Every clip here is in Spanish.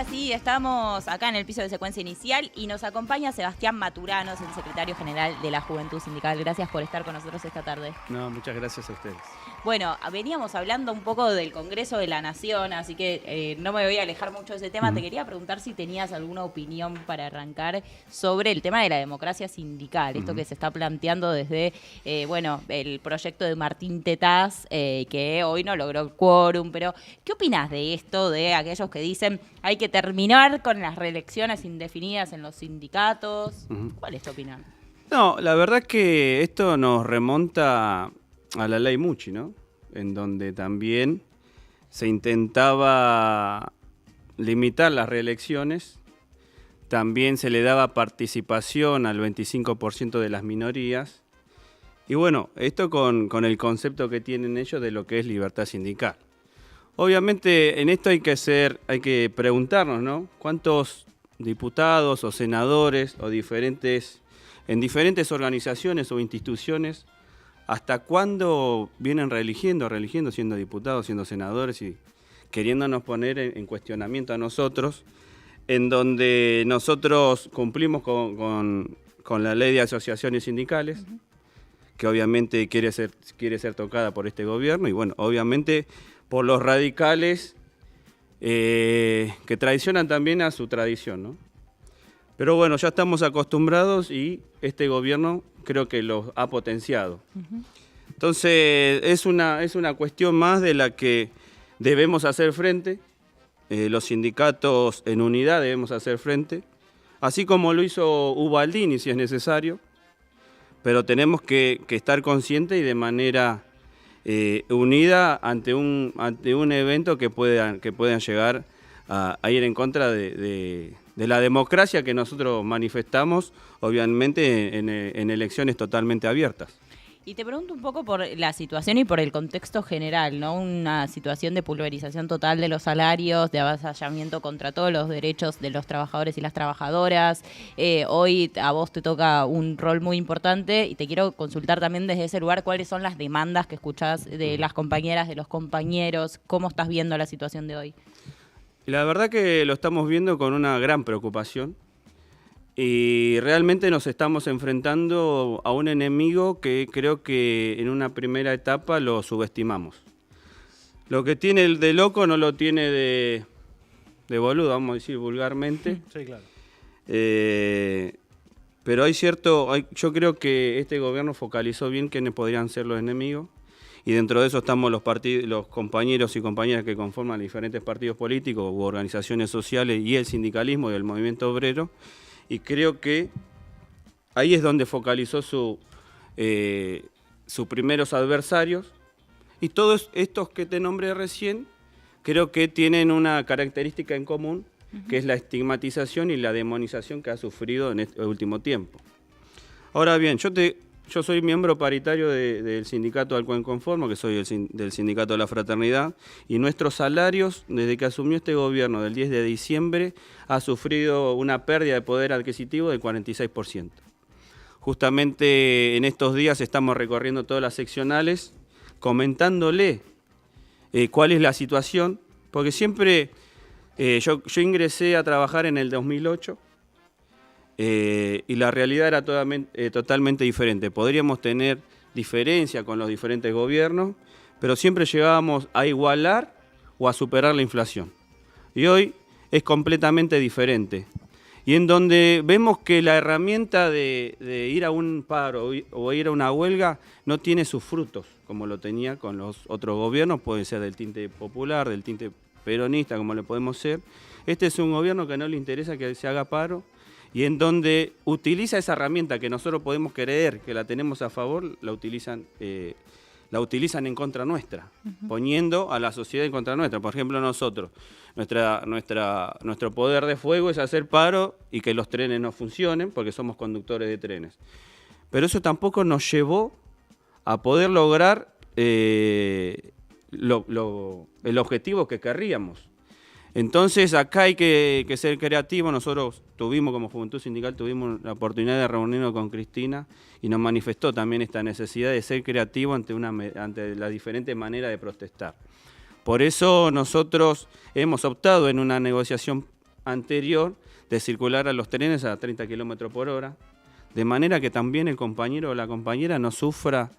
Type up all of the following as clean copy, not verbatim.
ahora sí, estamos acá en el piso de secuencia inicial y nos acompaña Sebastián Maturanos, el secretario general de la Juventud Sindical. Gracias por estar con nosotros esta tarde. No, muchas gracias a ustedes. Bueno, veníamos hablando un poco del Congreso de la Nación, así que no me voy a alejar mucho de ese tema. Te quería preguntar si tenías alguna opinión para arrancar sobre el tema de la democracia sindical, esto que se está planteando desde, el proyecto de Martín Tetaz, que hoy no logró el quórum, pero ¿qué opinás de esto, de aquellos que dicen hay que terminar con las reelecciones indefinidas en los sindicatos? ¿Cuál es tu opinión? No, la verdad es que esto nos remonta a la ley Mucci, ¿no? En donde también se intentaba limitar las reelecciones, también se le daba participación al 25% de las minorías, y bueno, esto con el concepto que tienen ellos de lo que es libertad sindical. Obviamente en esto hay que preguntarnos, ¿no? ¿Cuántos diputados o senadores o en diferentes organizaciones o instituciones, hasta cuándo vienen reeligiendo siendo diputados, siendo senadores y queriéndonos poner en cuestionamiento a nosotros, en donde nosotros cumplimos con la ley de asociaciones sindicales, que obviamente quiere ser tocada por este gobierno, y bueno, obviamente por los radicales que traicionan también a su tradición, ¿no? Pero bueno, ya estamos acostumbrados y este gobierno creo que los ha potenciado. Entonces es una cuestión más de la que debemos hacer frente. Los sindicatos en unidad debemos hacer frente, así como lo hizo Ubaldini si es necesario, pero tenemos que estar conscientes y de manera unida ante un evento que puedan llegar a ir en contra de la democracia que nosotros manifestamos, obviamente en elecciones totalmente abiertas. Y te pregunto un poco por la situación y por el contexto general, ¿no? Una situación de pulverización total de los salarios, de avasallamiento contra todos los derechos de los trabajadores y las trabajadoras. Hoy a vos te toca un rol muy importante y te quiero consultar también desde ese lugar cuáles son las demandas que escuchás de las compañeras, de los compañeros, cómo estás viendo la situación de hoy. La verdad que lo estamos viendo con una gran preocupación. Y realmente nos estamos enfrentando a un enemigo que creo que en una primera etapa lo subestimamos. Lo que tiene el de loco no lo tiene de boludo, vamos a decir vulgarmente. Sí, claro. Pero yo creo que este gobierno focalizó bien quiénes podrían ser los enemigos. Y dentro de eso estamos los compañeros y compañeras que conforman los diferentes partidos políticos u organizaciones sociales y el sindicalismo y el movimiento obrero. Y creo que ahí es donde focalizó sus primeros adversarios. Y todos estos que te nombré recién, creo que tienen una característica en común, que es la estigmatización y la demonización que ha sufrido en este último tiempo. Ahora bien, yo soy miembro paritario del sindicato Alcoa Conformo, que soy del sindicato de la Fraternidad, y nuestros salarios, desde que asumió este gobierno del 10 de diciembre, ha sufrido una pérdida de poder adquisitivo del 46%. Justamente en estos días estamos recorriendo todas las seccionales, comentándole cuál es la situación, porque siempre yo ingresé a trabajar en el 2008, y la realidad era totalmente diferente. Podríamos tener diferencia con los diferentes gobiernos, pero siempre llegábamos a igualar o a superar la inflación. Y hoy es completamente diferente. Y en donde vemos que la herramienta de ir a un paro o ir a una huelga no tiene sus frutos, como lo tenía con los otros gobiernos, puede ser del tinte popular, del tinte peronista, como le podemos ser. Este es un gobierno que no le interesa que se haga paro, y en donde utiliza esa herramienta que nosotros podemos creer que la tenemos a favor, la utilizan en contra nuestra, poniendo a la sociedad en contra nuestra. Por ejemplo, nosotros, nuestro poder de fuego es hacer paro y que los trenes no funcionen, porque somos conductores de trenes. Pero eso tampoco nos llevó a poder lograr el objetivo que querríamos. Entonces acá hay que ser creativos. Nosotros como Juventud Sindical, tuvimos la oportunidad de reunirnos con Cristina y nos manifestó también esta necesidad de ser creativo ante la diferente manera de protestar. Por eso nosotros hemos optado en una negociación anterior de circular a los trenes a 30 kilómetros por hora, de manera que también el compañero o la compañera no sufra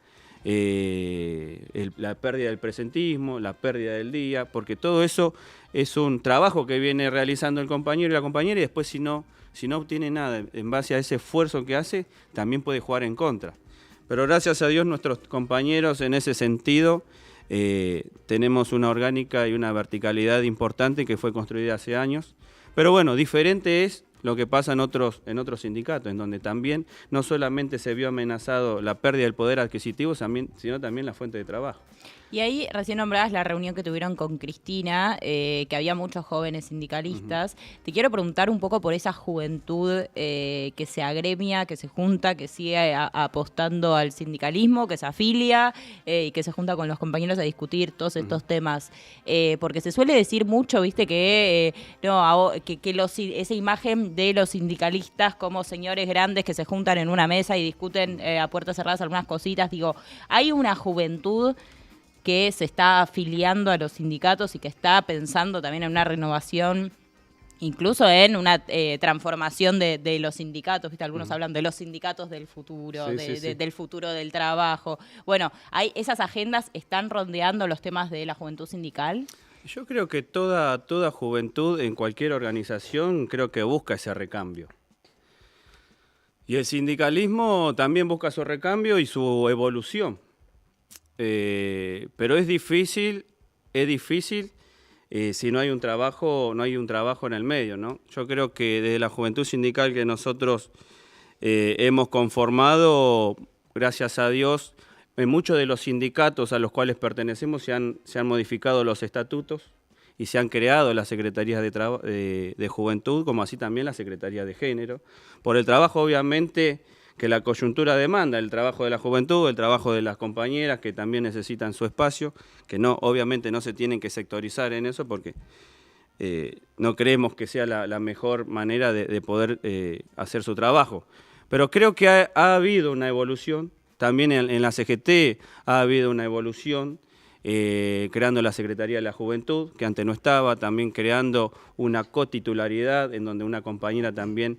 la pérdida del presentismo, la pérdida del día, porque todo eso es un trabajo que viene realizando el compañero y la compañera, y después si no obtiene nada en base a ese esfuerzo que hace, también puede jugar en contra. Pero gracias a Dios nuestros compañeros en ese sentido tenemos una orgánica y una verticalidad importante que fue construida hace años. Pero bueno, diferente es lo que pasa en otros sindicatos, en donde también no solamente se vio amenazado la pérdida del poder adquisitivo, sino también la fuente de trabajo. Y ahí recién nombrabas la reunión que tuvieron con Cristina, que había muchos jóvenes sindicalistas. Te quiero preguntar un poco por esa juventud que se agremia, que se junta, que sigue apostando al sindicalismo, que se afilia y que se junta con los compañeros a discutir todos estos temas. Porque se suele decir mucho, viste, que esa imagen de los sindicalistas como señores grandes que se juntan en una mesa y discuten a puertas cerradas algunas cositas. Digo, hay una juventud que se está afiliando a los sindicatos y que está pensando también en una renovación, incluso en una transformación de los sindicatos. ¿Viste? Algunos hablan de los sindicatos del futuro, del futuro del trabajo. Bueno, esas agendas están rondeando los temas de la juventud sindical. Yo creo que toda juventud en cualquier organización creo que busca ese recambio. Y el sindicalismo también busca su recambio y su evolución. Pero es difícil si no hay un trabajo en el medio, ¿no? Yo creo que desde la juventud sindical que nosotros hemos conformado, gracias a Dios, en muchos de los sindicatos a los cuales pertenecemos se han modificado los estatutos y se han creado las secretarías de juventud, como así también la secretaría de género, por el trabajo obviamente que la coyuntura demanda, el trabajo de la juventud, el trabajo de las compañeras que también necesitan su espacio, que obviamente no se tienen que sectorizar en eso porque no creemos que sea la mejor manera de poder hacer su trabajo. Pero creo que ha habido una evolución, también en la CGT ha habido una evolución, creando la Secretaría de la Juventud, que antes no estaba, también creando una cotitularidad en donde una compañera también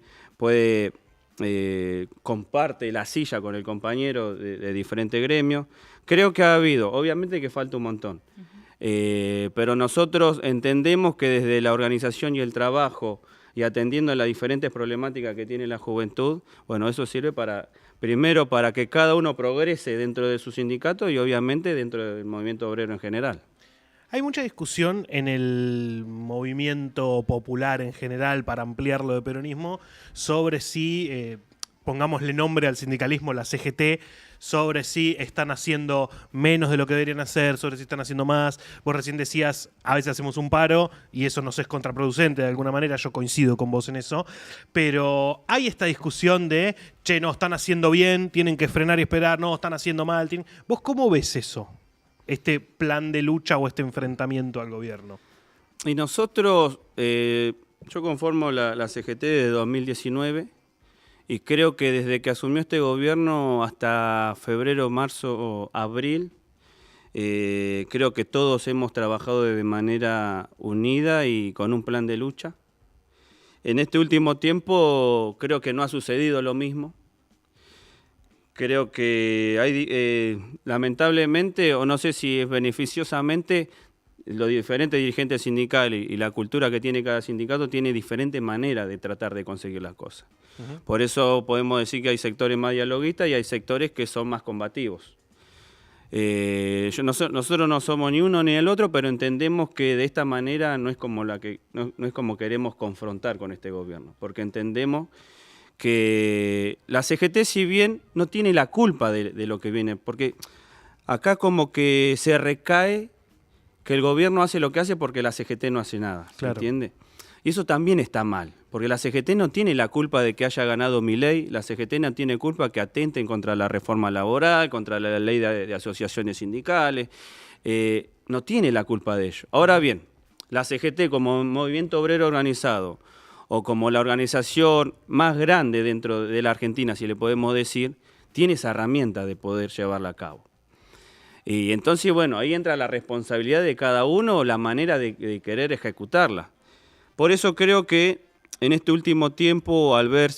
comparte la silla con el compañero de diferente gremio. Creo que ha habido, obviamente que falta un montón, pero nosotros entendemos que desde la organización y el trabajo y atendiendo a las diferentes problemáticas que tiene la juventud, bueno, eso sirve primero para que cada uno progrese dentro de su sindicato y obviamente dentro del movimiento obrero en general. Hay mucha discusión en el movimiento popular en general, para ampliarlo de peronismo, sobre si, pongámosle nombre al sindicalismo, la CGT, sobre si están haciendo menos de lo que deberían hacer, sobre si están haciendo más. Vos recién decías, a veces hacemos un paro y eso nos es contraproducente de alguna manera, yo coincido con vos en eso, pero hay esta discusión de, che, no, están haciendo bien, tienen que frenar y esperar, no, están haciendo mal. ¿Vos cómo ves eso? Este plan de lucha o este enfrentamiento al gobierno. Y nosotros, yo conformo la CGT de 2019 y creo que desde que asumió este gobierno hasta febrero, marzo o abril, creo que todos hemos trabajado de manera unida y con un plan de lucha. En este último tiempo creo que no ha sucedido lo mismo. Creo que hay, lamentablemente, o no sé si es beneficiosamente, los diferentes dirigentes sindicales y la cultura que tiene cada sindicato tiene diferente manera de tratar de conseguir las cosas. Por eso podemos decir que hay sectores más dialoguistas y hay sectores que son más combativos. Nosotros no somos ni uno ni el otro, pero entendemos que de esta manera no es como queremos confrontar con este gobierno, porque entendemos que la CGT, si bien no tiene la culpa de lo que viene, porque acá como que se recae que el gobierno hace lo que hace porque la CGT no hace nada, claro. ¿Entiende? Y eso también está mal, porque la CGT no tiene la culpa de que haya ganado Milei, la CGT no tiene culpa que atenten contra la reforma laboral, contra la ley de asociaciones sindicales, no tiene la culpa de ello. Ahora bien, la CGT como movimiento obrero organizado, o como la organización más grande dentro de la Argentina, si le podemos decir, tiene esa herramienta de poder llevarla a cabo. Y entonces, bueno, ahí entra la responsabilidad de cada uno, la manera de querer ejecutarla. Por eso creo que en este último tiempo, al ver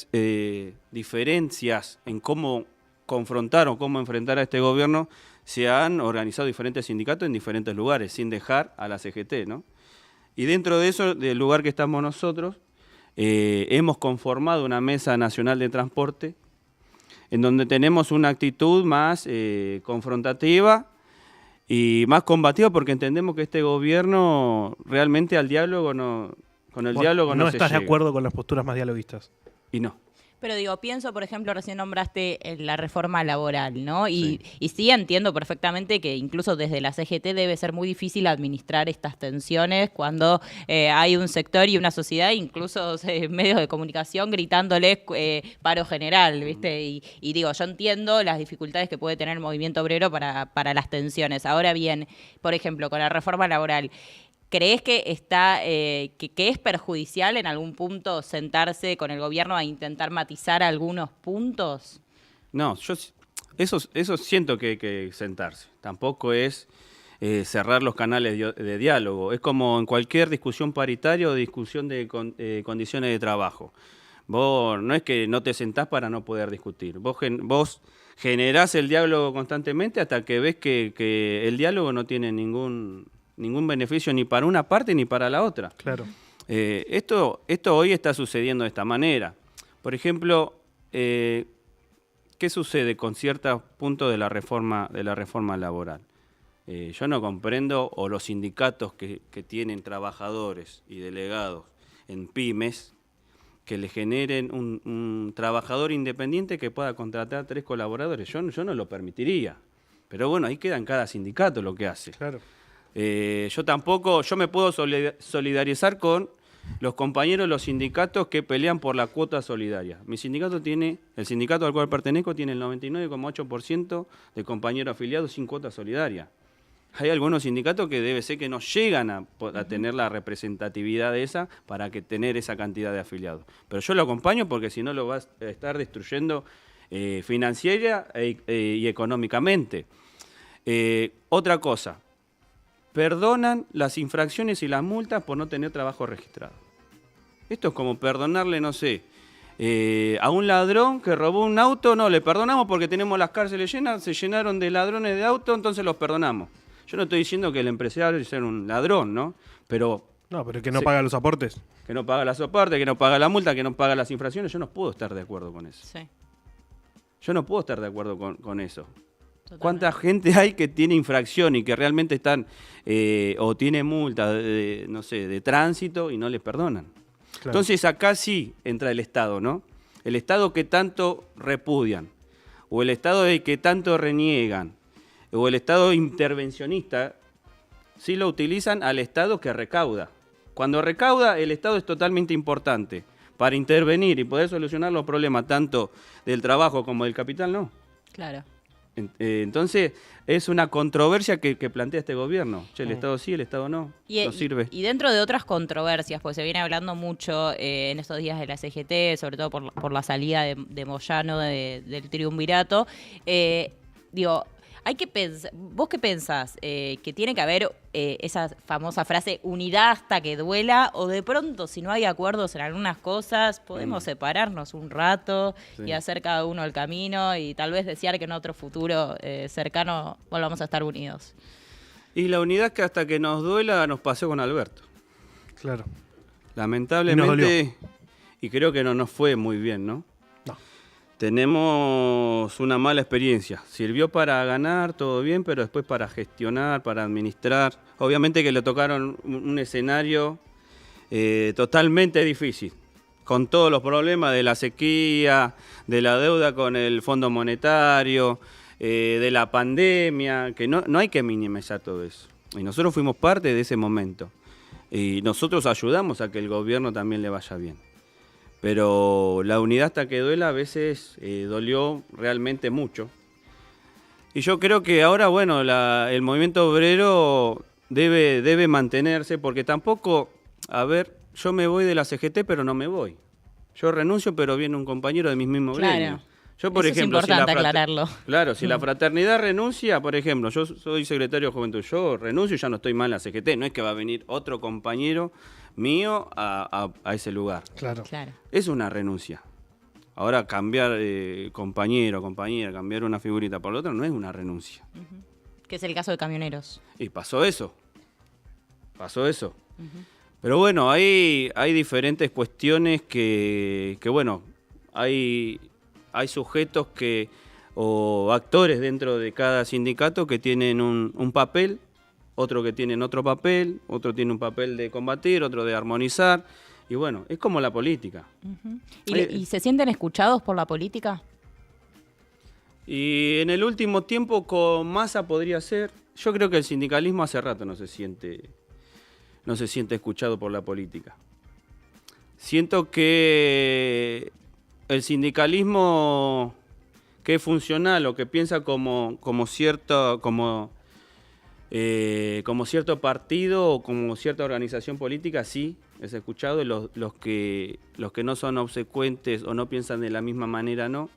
diferencias en cómo confrontar o cómo enfrentar a este gobierno, se han organizado diferentes sindicatos en diferentes lugares, sin dejar a la CGT, ¿no? Y dentro de eso, del lugar que estamos nosotros, hemos conformado una mesa nacional de transporte, en donde tenemos una actitud más confrontativa y más combativa, porque entendemos que este gobierno realmente al diálogo con el diálogo no se estás de llega. acuerdo con las posturas más dialoguistas. Y no. Pero digo, pienso, por ejemplo, recién nombraste la reforma laboral, ¿no? Sí. Y sí entiendo perfectamente que incluso desde la CGT debe ser muy difícil administrar estas tensiones cuando hay un sector y una sociedad, incluso medios de comunicación, gritándoles paro general, ¿viste? Y digo, yo entiendo las dificultades que puede tener el movimiento obrero para las tensiones. Ahora bien, por ejemplo, con la reforma laboral, ¿crees que que es perjudicial en algún punto sentarse con el gobierno a intentar matizar algunos puntos? No, eso siento que hay que sentarse. Tampoco es cerrar los canales de diálogo. Es como en cualquier discusión paritaria o discusión de condiciones de trabajo. Vos no es que no te sentás para no poder discutir. Vos generás el diálogo constantemente hasta que ves que el diálogo no tiene ningún beneficio ni para una parte ni para la otra. Claro. Esto hoy está sucediendo de esta manera. Por ejemplo, ¿qué sucede con ciertos puntos de la reforma laboral? Yo no comprendo, o los sindicatos que tienen trabajadores y delegados en pymes, que le generen un trabajador independiente que pueda contratar 3 colaboradores. Yo no lo permitiría. Pero bueno, ahí queda en cada sindicato lo que hace. Claro. Yo me puedo solidarizar con los compañeros de los sindicatos que pelean por la cuota solidaria. El sindicato al cual pertenezco tiene el 99,8% de compañeros afiliados sin cuota solidaria. Hay algunos sindicatos que debe ser que no llegan a tener la representatividad esa para tener esa cantidad de afiliados. Pero yo lo acompaño porque si no lo va a estar destruyendo financiera y económicamente. Otra cosa. Perdonan las infracciones y las multas por no tener trabajo registrado. Esto es como perdonarle, no sé, a un ladrón que robó un auto, no, le perdonamos porque tenemos las cárceles llenas, se llenaron de ladrones de auto, entonces los perdonamos. Yo no estoy diciendo que el empresario sea un ladrón, ¿no? Pero que no paga los aportes. Que no paga las aportes, que no paga la multa, que no paga las infracciones, yo no puedo estar de acuerdo con eso. Sí. Yo no puedo estar de acuerdo con eso. Totalmente. ¿Cuánta gente hay que tiene infracción y que realmente están o tiene multa no sé, de tránsito y no les perdonan? Claro. Entonces acá sí entra el Estado, ¿no? El Estado que tanto repudian, o el Estado de que tanto reniegan, o el Estado intervencionista, sí lo utilizan al Estado que recauda. Cuando recauda, el Estado es totalmente importante para intervenir y poder solucionar los problemas tanto del trabajo como del capital, no. Claro. Entonces, es una controversia que plantea este gobierno. Che, el Estado sí, el Estado no. No sirve. Y dentro de otras controversias, pues se viene hablando mucho en estos días de la CGT, sobre todo por la salida de Moyano del triunvirato. Digo, hay que pensar, ¿vos qué pensás? ¿Que tiene que haber esa famosa frase, unidad hasta que duela? O de pronto, si no hay acuerdos en algunas cosas, podemos separarnos un rato y hacer cada uno el camino y tal vez desear que en otro futuro cercano volvamos a estar unidos. Y la unidad que hasta que nos duela nos pasó con Alberto. Claro. Lamentablemente, y creo que no nos fue muy bien, ¿no? Tenemos una mala experiencia. Sirvió para ganar, todo bien, pero después para gestionar, para administrar. Obviamente que le tocaron un escenario totalmente difícil, con todos los problemas de la sequía, de la deuda con el Fondo Monetario, de la pandemia, que no hay que minimizar todo eso. Y nosotros fuimos parte de ese momento. Y nosotros ayudamos a que el gobierno también le vaya bien. Pero la unidad hasta que duela a veces dolió realmente mucho. Y yo creo que ahora, bueno, el movimiento obrero debe mantenerse, porque tampoco, yo me voy de la CGT, pero no me voy. Yo renuncio, pero viene un compañero de mis mismos gremios. Yo, por Eso es ejemplo, importante aclararlo. Claro, si la fraternidad renuncia, por ejemplo, yo soy secretario de Juventud, yo renuncio y ya no estoy más en la CGT, no es que va a venir otro compañero mío a ese lugar. Claro. Claro. Es una renuncia. Ahora cambiar compañero, compañera, cambiar una figurita por la otra no es una renuncia. Que es el caso de camioneros. Y pasó eso. Pero bueno, hay diferentes cuestiones que bueno, hay sujetos o actores dentro de cada sindicato que tienen un papel, otro que tienen otro papel, otro tiene un papel de combatir, otro de armonizar. Y bueno, es como la política. ¿Y se sienten escuchados por la política? Y en el último tiempo con Massa podría ser. Yo creo que el sindicalismo hace rato no se siente escuchado por la política. Siento que el sindicalismo que es funcional o que piensa como cierto partido o como cierta organización política, sí es escuchado, y los que no son obsecuentes o no piensan de la misma manera, no.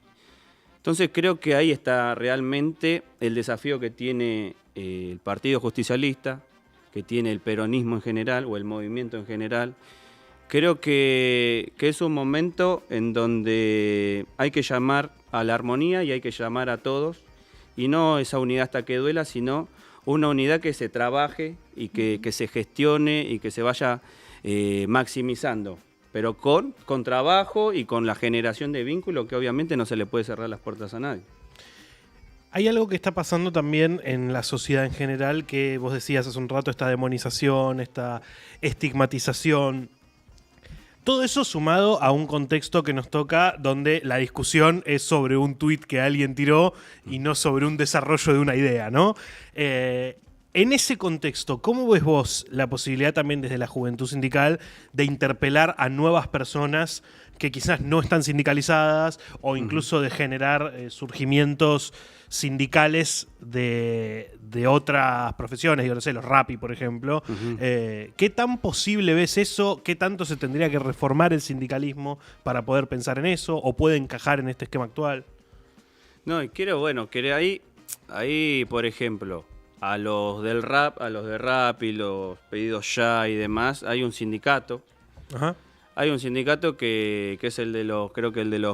Entonces creo que ahí está realmente el desafío que tiene el Partido Justicialista, que tiene el peronismo en general o el movimiento en general. Creo que es un momento en donde hay que llamar a la armonía y hay que llamar a todos, y no esa unidad hasta que duela, sino una unidad que se trabaje y que se gestione y que se vaya maximizando, pero con trabajo y con la generación de vínculos, que obviamente no se le puede cerrar las puertas a nadie. Hay algo que está pasando también en la sociedad en general, que vos decías hace un rato, esta demonización, esta estigmatización. Todo eso sumado a un contexto que nos toca donde la discusión es sobre un tuit que alguien tiró y no sobre un desarrollo de una idea, ¿no? En ese contexto, ¿cómo ves vos la posibilidad también desde la juventud sindical de interpelar a nuevas personas que quizás no están sindicalizadas o incluso de generar surgimientos sindicales de otras profesiones, yo no sé, los Rappi, por ejemplo? ¿Qué tan posible ves eso? ¿Qué tanto se tendría que reformar el sindicalismo para poder pensar en eso? ¿O puede encajar en este esquema actual? No, y ahí, por ejemplo, a los de Rappi, los pedidos ya y demás, hay un sindicato. Ajá. Hay un sindicato que es el de los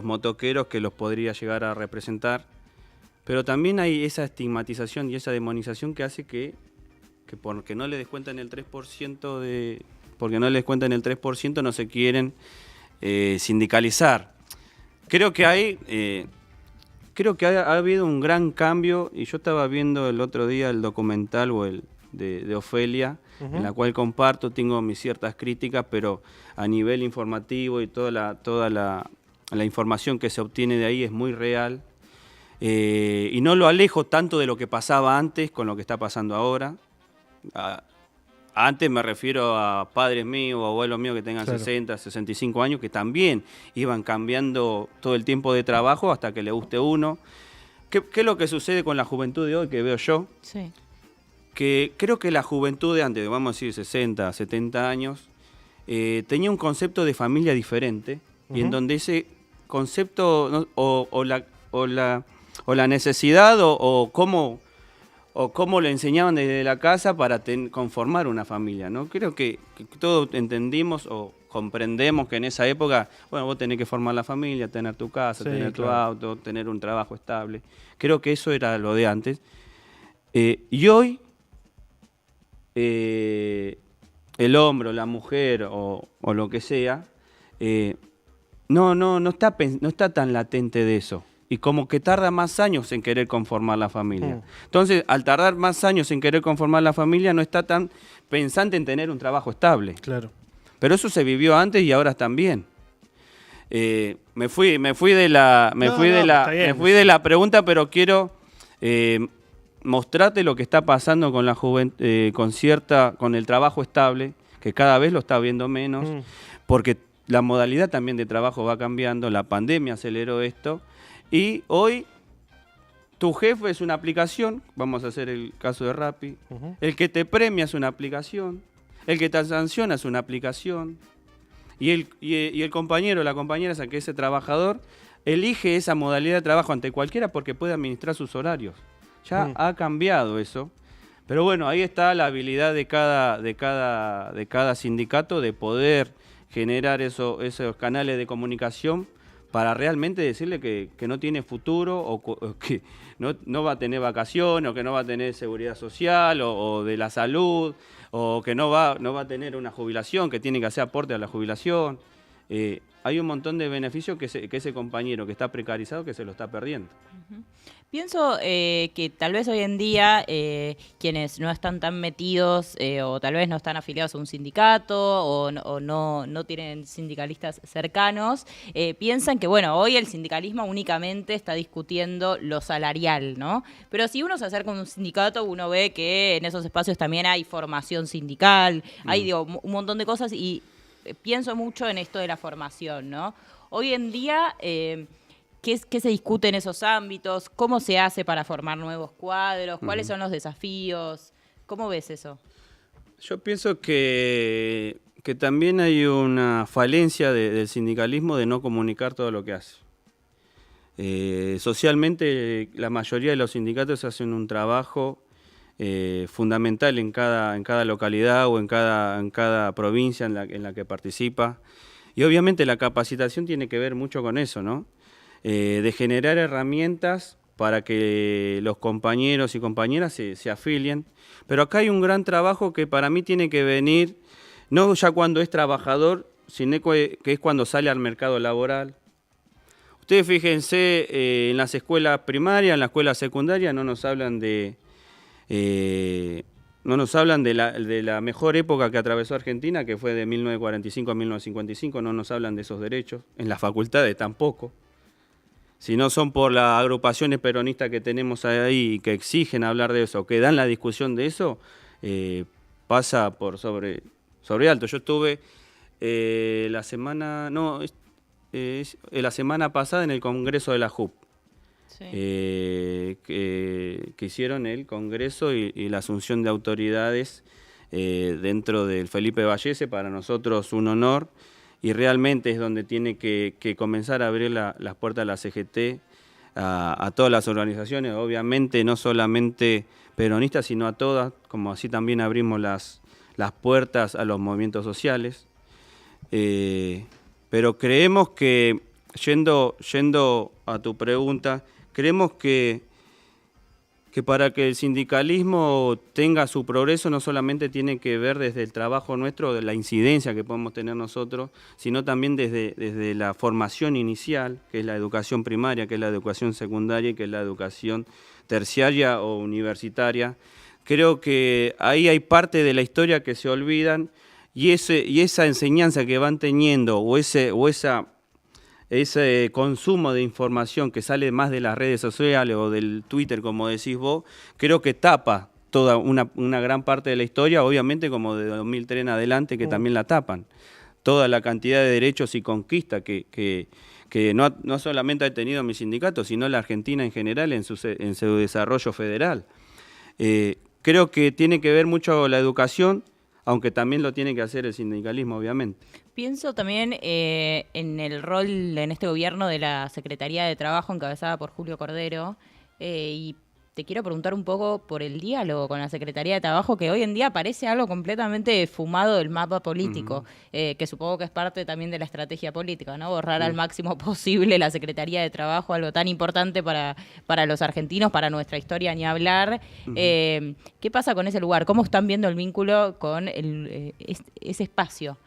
motoqueros, que los podría llegar a representar. Pero también hay esa estigmatización y esa demonización que hace que porque no le descuentan el 3% no se quieren sindicalizar. Creo que ha habido un gran cambio, y yo estaba viendo el otro día el documental de Ofelia, en la cual tengo mis ciertas críticas, pero a nivel informativo y toda la información que se obtiene de ahí es muy real. Y no lo alejo tanto de lo que pasaba antes con lo que está pasando ahora. Antes me refiero a padres míos o abuelos míos que tengan 60, 65 años, que también iban cambiando todo el tiempo de trabajo hasta que le guste uno. ¿Qué es lo que sucede con la juventud de hoy que veo yo? Sí. Que creo que la juventud de antes, vamos a decir 60, 70 años, tenía un concepto de familia diferente, y en donde ese concepto o la necesidad o cómo le enseñaban desde la casa para conformar una familia, ¿no? Creo que todos entendimos o comprendemos que en esa época, bueno, vos tenés que formar la familia, tener tu casa, tener tu auto, tener un trabajo estable. Creo que eso era lo de antes. Y hoy, el hombre o la mujer o lo que sea, no está tan latente de eso. Y como que tarda más años en querer conformar la familia. Entonces, al tardar más años en querer conformar la familia, no está tan pensante en tener un trabajo estable. Claro. Pero eso se vivió antes y ahora también. Me fui de la pregunta, pero quiero mostrarte lo que está pasando con la juventud, con el trabajo estable, que cada vez lo está viendo menos, porque la modalidad también de trabajo va cambiando, la pandemia aceleró esto. Y hoy tu jefe es una aplicación, vamos a hacer el caso de Rappi, el que te premia es una aplicación, el que te sanciona es una aplicación, y el compañero o la compañera, que ese trabajador, elige esa modalidad de trabajo ante cualquiera porque puede administrar sus horarios. Ya ha cambiado eso. Pero bueno, ahí está la habilidad de cada sindicato de poder generar esos canales de comunicación para realmente decirle que no tiene futuro o que no va a tener vacaciones o que no va a tener seguridad social o de la salud o que no va a tener una jubilación, que tiene que hacer aporte a la jubilación. Hay un montón de beneficios que ese compañero que está precarizado que se lo está perdiendo. Pienso que tal vez hoy en día quienes no están tan metidos o tal vez no están afiliados a un sindicato o no tienen sindicalistas cercanos, piensan que, bueno, hoy el sindicalismo únicamente está discutiendo lo salarial, ¿no? Pero si uno se acerca a un sindicato, uno ve que en esos espacios también hay formación sindical, hay un montón de cosas y pienso mucho en esto de la formación, ¿no? Hoy en día... ¿Qué se discute en esos ámbitos? ¿Cómo se hace para formar nuevos cuadros? ¿Cuáles son los desafíos? ¿Cómo ves eso? Yo pienso que también hay una falencia del sindicalismo de no comunicar todo lo que hace. Socialmente, la mayoría de los sindicatos hacen un trabajo fundamental en cada localidad o en cada provincia en la que participa. Y obviamente la capacitación tiene que ver mucho con eso, ¿no? De generar herramientas para que los compañeros y compañeras se afilien. Pero acá hay un gran trabajo que para mí tiene que venir, no ya cuando es trabajador, sino que es cuando sale al mercado laboral. Ustedes fíjense, en las escuelas primarias, en la escuela secundaria, no nos hablan de la mejor época que atravesó Argentina, que fue de 1945 a 1955, no nos hablan de esos derechos, en las facultades tampoco. Si no son por las agrupaciones peronistas que tenemos ahí y que exigen hablar de eso, que dan la discusión de eso, pasa por sobre alto. Yo estuve la semana pasada en el Congreso de la JUP, Sí. que hicieron el Congreso y la asunción de autoridades dentro del Felipe Vallese, para nosotros un honor. Y realmente es donde tiene que comenzar a abrir las puertas de la CGT a todas las organizaciones, obviamente no solamente peronistas, sino a todas, como así también abrimos las puertas a los movimientos sociales. Pero creemos que, yendo a tu pregunta, creemos que para que el sindicalismo tenga su progreso no solamente tiene que ver desde el trabajo nuestro, de la incidencia que podemos tener nosotros, sino también desde la formación inicial, que es la educación primaria, que es la educación secundaria y que es la educación terciaria o universitaria. Creo que ahí hay parte de la historia que se olvidan y esa enseñanza que van teniendo o ese consumo de información que sale más de las redes sociales o del Twitter, como decís vos, creo que tapa toda una gran parte de la historia, obviamente como de 2003 en adelante, que también la tapan. Toda la cantidad de derechos y conquistas que no solamente ha tenido mi sindicato, sino la Argentina en general en su desarrollo federal. Creo que tiene que ver mucho la educación, aunque también lo tiene que hacer el sindicalismo, obviamente. Pienso también en el rol en este gobierno de la Secretaría de Trabajo encabezada por Julio Cordero y te quiero preguntar un poco por el diálogo con la Secretaría de Trabajo, que hoy en día parece algo completamente fumado del mapa político, que supongo que es parte también de la estrategia política, ¿no? Borrar al máximo posible la Secretaría de Trabajo, algo tan importante para los argentinos, para nuestra historia, ni hablar. ¿Qué pasa con ese lugar? ¿Cómo están viendo el vínculo con ese espacio?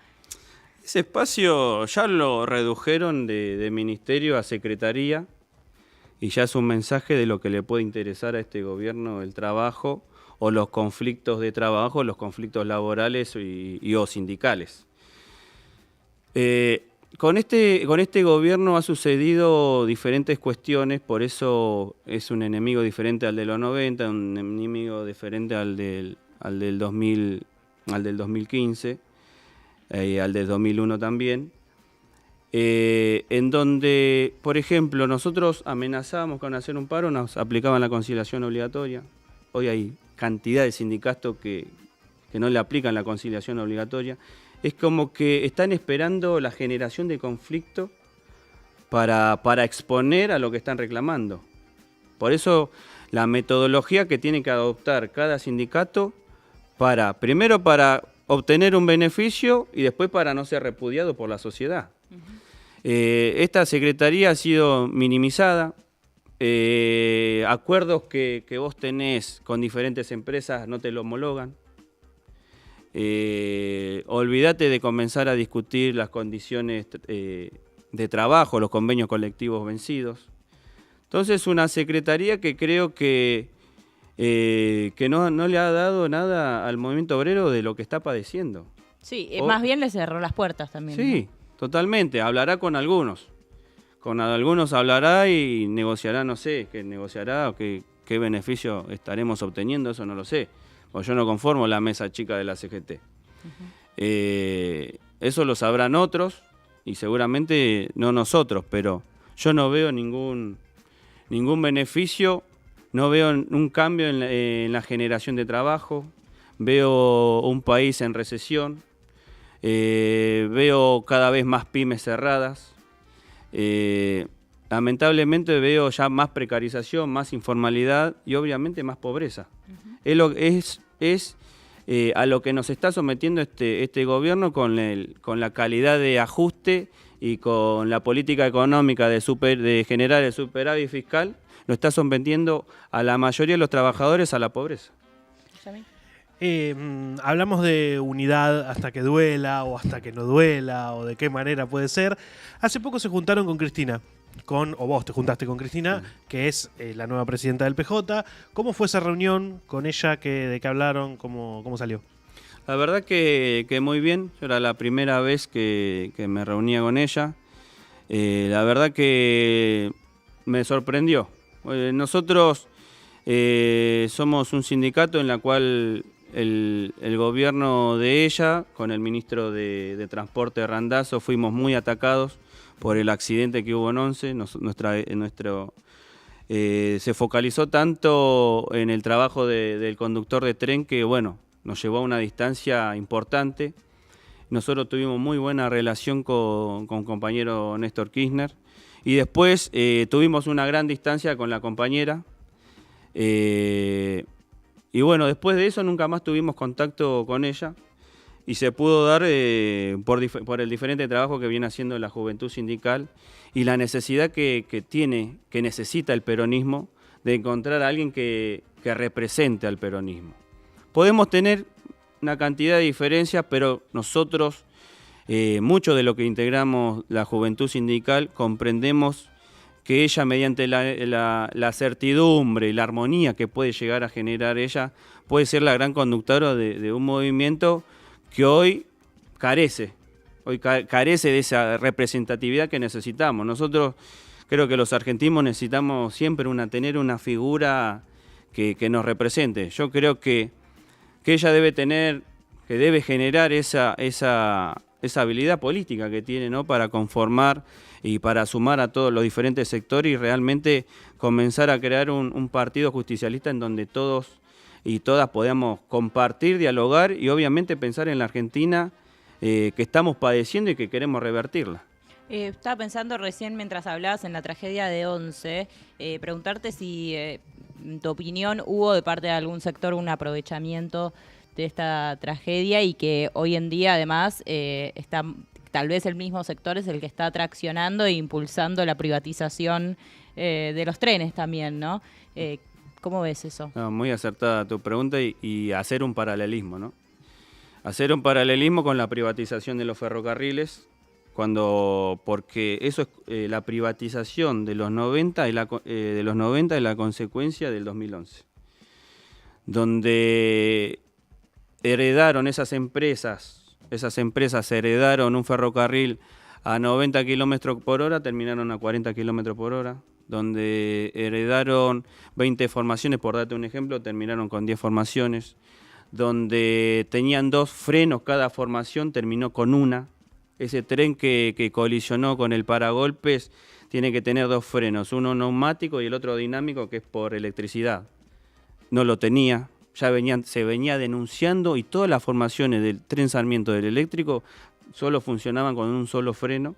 Ese espacio ya lo redujeron de ministerio a secretaría y ya es un mensaje de lo que le puede interesar a este gobierno el trabajo o los conflictos de trabajo, los conflictos laborales o sindicales. Con este gobierno ha sucedido diferentes cuestiones, por eso es un enemigo diferente al de los 90, un enemigo diferente al del 2015. Al del 2001 también, en donde, por ejemplo, nosotros amenazábamos con hacer un paro, nos aplicaban la conciliación obligatoria. Hoy hay cantidad de sindicatos que no le aplican la conciliación obligatoria. Es como que están esperando la generación de conflicto para exponer a lo que están reclamando. Por eso la metodología que tiene que adoptar cada sindicato primero para obtener un beneficio y después para no ser repudiado por la sociedad. Esta secretaría ha sido minimizada. Acuerdos que vos tenés con diferentes empresas no te lo homologan. Olvídate de comenzar a discutir las condiciones de trabajo, los convenios colectivos vencidos. Entonces, una secretaría que creo que no le ha dado nada al movimiento obrero de lo que está padeciendo. Sí, más bien le cerró las puertas también. Sí, ¿no? Totalmente. Hablará con algunos. Con algunos hablará y negociará, no sé, qué negociará o qué beneficio estaremos obteniendo, eso no lo sé. O yo no conformo la mesa chica de la CGT. Eso lo sabrán otros y seguramente no nosotros, pero yo no veo ningún beneficio, no veo un cambio en la generación de trabajo, veo un país en recesión, veo cada vez más pymes cerradas, lamentablemente veo ya más precarización, más informalidad y obviamente más pobreza. Es a lo que nos está sometiendo este gobierno con la calidad de ajuste y con la política económica de generar el superávit fiscal, lo está sometiendo a la mayoría de los trabajadores a la pobreza. Hablamos de unidad hasta que duela o hasta que no duela o de qué manera puede ser. Hace poco se juntaron con Cristina, o vos te juntaste con Cristina, que es la nueva presidenta del PJ. ¿Cómo fue esa reunión con ella? ¿De qué hablaron? ¿Cómo salió? La verdad que muy bien. Era la primera vez que me reunía con ella. La verdad que me sorprendió. Nosotros somos un sindicato en la cual el gobierno de ella, con el ministro de Transporte Randazzo, fuimos muy atacados por el accidente que hubo en Once. Se focalizó tanto en el trabajo del conductor de tren que, bueno, nos llevó a una distancia importante. Nosotros tuvimos muy buena relación con compañero Néstor Kirchner y después tuvimos una gran distancia con la compañera. Y bueno, después de eso nunca más tuvimos contacto con ella y se pudo dar por el diferente trabajo que viene haciendo la juventud sindical y la necesidad que necesita el peronismo de encontrar a alguien que represente al peronismo. Podemos tener una cantidad de diferencias, pero nosotros, mucho de lo que integramos la juventud sindical, comprendemos que ella, mediante la certidumbre y la armonía que puede llegar a generar ella, puede ser la gran conductora de un movimiento que hoy carece de esa representatividad que necesitamos.Nosotros creo que los argentinos necesitamos siempre tener una figura que nos represente. Yo creo que ella debe generar esa habilidad política que tiene, ¿no?, para conformar y para sumar a todos los diferentes sectores y realmente comenzar a crear un partido justicialista en donde todos y todas podamos compartir, dialogar y obviamente pensar en la Argentina que estamos padeciendo y que queremos revertirla. Estaba pensando recién mientras hablabas en la tragedia de Once, preguntarte si, en tu opinión, hubo de parte de algún sector un aprovechamiento de esta tragedia y que hoy en día además está, tal vez el mismo sector es el que está traccionando e impulsando la privatización de los trenes también, ¿no? ¿Cómo ves eso? No, muy acertada tu pregunta y hacer un paralelismo, ¿no? Hacer un paralelismo con la privatización de los ferrocarriles, porque eso es la privatización de los 90 y la consecuencia del 2011, donde heredaron esas empresas heredaron un ferrocarril a 90 kilómetros por hora, terminaron a 40 kilómetros por hora, donde heredaron 20 formaciones, por darte un ejemplo, terminaron con 10 formaciones, donde tenían 2 frenos cada formación, terminó con una. Ese tren que colisionó con el paragolpes tiene que tener 2 frenos, uno neumático y el otro dinámico, que es por electricidad. No lo tenía, se venía denunciando y todas las formaciones del tren Sarmiento del eléctrico solo funcionaban con un solo freno.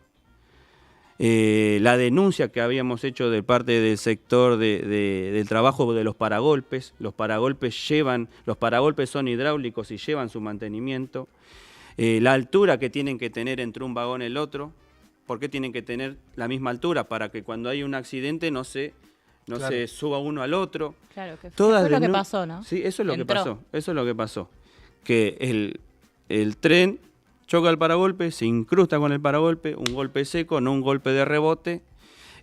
la denuncia que habíamos hecho de parte del sector del trabajo de los paragolpes. Los paragolpes son hidráulicos y llevan su mantenimiento. La altura que tienen que tener entre un vagón y el otro. ¿Por qué tienen que tener la misma altura? Para que cuando hay un accidente no se suba uno al otro. Claro, que fue lo que pasó, ¿no? Sí, eso es lo que pasó. Eso es lo que pasó. Que el tren choca el paragolpe, se incrusta con el paragolpe, un golpe seco, no un golpe de rebote.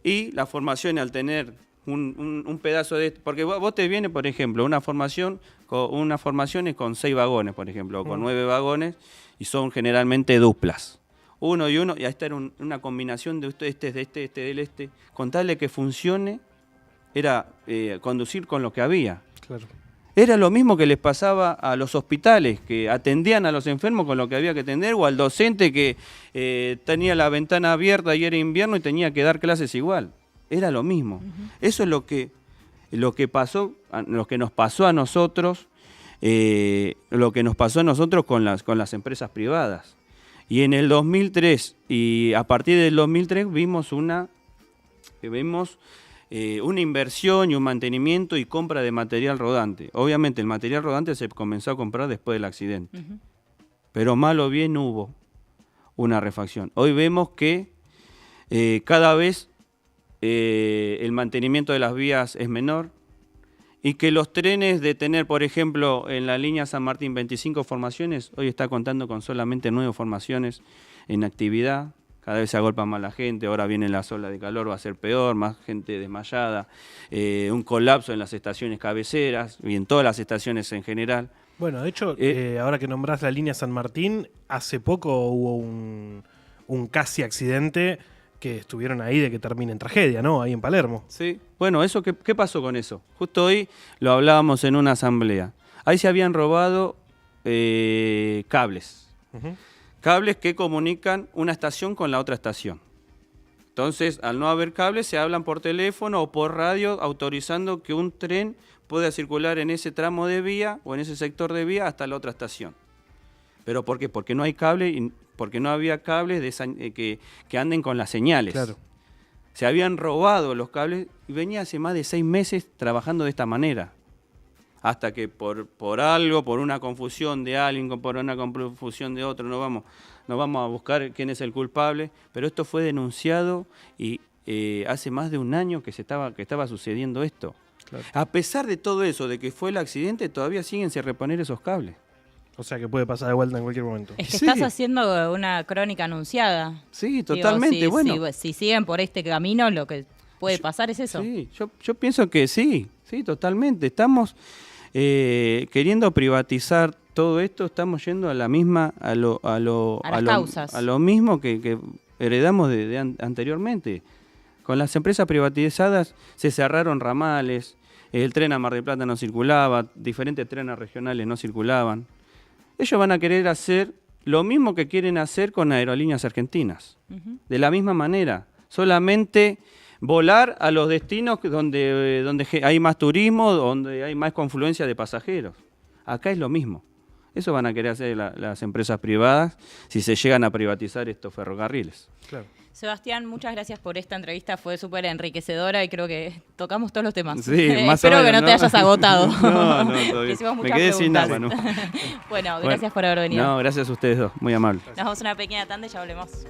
Y la formación, al tener un pedazo de... Porque vos te viene, por ejemplo, una formación es con 6 vagones, por ejemplo, o con 9 vagones, y son generalmente duplas. Uno, y ahí está una combinación de este, con tal de que funcione, era conducir con lo que había. Claro. Era lo mismo que les pasaba a los hospitales, que atendían a los enfermos con lo que había que atender, o al docente que tenía la ventana abierta y era invierno y tenía que dar clases igual. Era lo mismo. Eso es lo que pasó, lo que nos pasó a nosotros, con las empresas privadas. Y en el 2003, y a partir del 2003 vimos una inversión y un mantenimiento y compra de material rodante. Obviamente el material rodante se comenzó a comprar después del accidente. Pero mal o bien hubo una refacción. Hoy vemos que cada vez el mantenimiento de las vías es menor y que los trenes de tener, por ejemplo, en la línea San Martín 25 formaciones, hoy está contando con solamente 9 formaciones en actividad. Cada vez se agolpa más la gente, ahora viene la ola de calor, va a ser peor, más gente desmayada, un colapso en las estaciones cabeceras y en todas las estaciones en general. Bueno, de hecho, ahora que nombrás la línea San Martín, hace poco hubo un casi accidente que estuvieron ahí de que termine en tragedia, ¿no? Ahí en Palermo. Sí. Bueno, ¿qué pasó con eso? Justo hoy lo hablábamos en una asamblea. Ahí se habían robado cables. Cables que comunican una estación con la otra estación. Entonces, al no haber cables, se hablan por teléfono o por radio autorizando que un tren pueda circular en ese tramo de vía o en ese sector de vía hasta la otra estación. ¿Pero por qué? Porque no hay cable y porque no había cables que anden con las señales. Claro. Se habían robado los cables y venía hace más de 6 meses trabajando de esta manera. Hasta que por una confusión de alguien, por una confusión de otro, no vamos a buscar quién es el culpable, pero esto fue denunciado y hace más de un año que estaba sucediendo esto. Claro. A pesar de todo eso, de que fue el accidente, todavía siguen sin reponer esos cables. O sea que puede pasar de vuelta en cualquier momento. Es que estás haciendo una crónica anunciada. Sí, totalmente. Digo, si siguen por este camino, lo que puede pasar es eso. Sí, yo pienso que sí, totalmente. Estamos queriendo privatizar todo esto, estamos yendo a la misma, a lo mismo que heredamos de anteriormente. Con las empresas privatizadas se cerraron ramales, el tren a Mar del Plata no circulaba, diferentes trenes regionales no circulaban. Ellos van a querer hacer lo mismo que quieren hacer con Aerolíneas Argentinas. De la misma manera, solamente volar a los destinos donde hay más turismo, donde hay más confluencia de pasajeros. Acá es lo mismo. Eso van a querer hacer las empresas privadas si se llegan a privatizar estos ferrocarriles. Claro. Sebastián, muchas gracias por esta entrevista, fue súper enriquecedora y creo que tocamos todos los temas. Sí, más Espero o menos, que no te hayas agotado. No, todavía. Me quedé sin agua, ¿no? Bueno, gracias por haber venido. No, gracias a ustedes dos, muy amables. Nos vamos a una pequeña tanda y ya volvemos.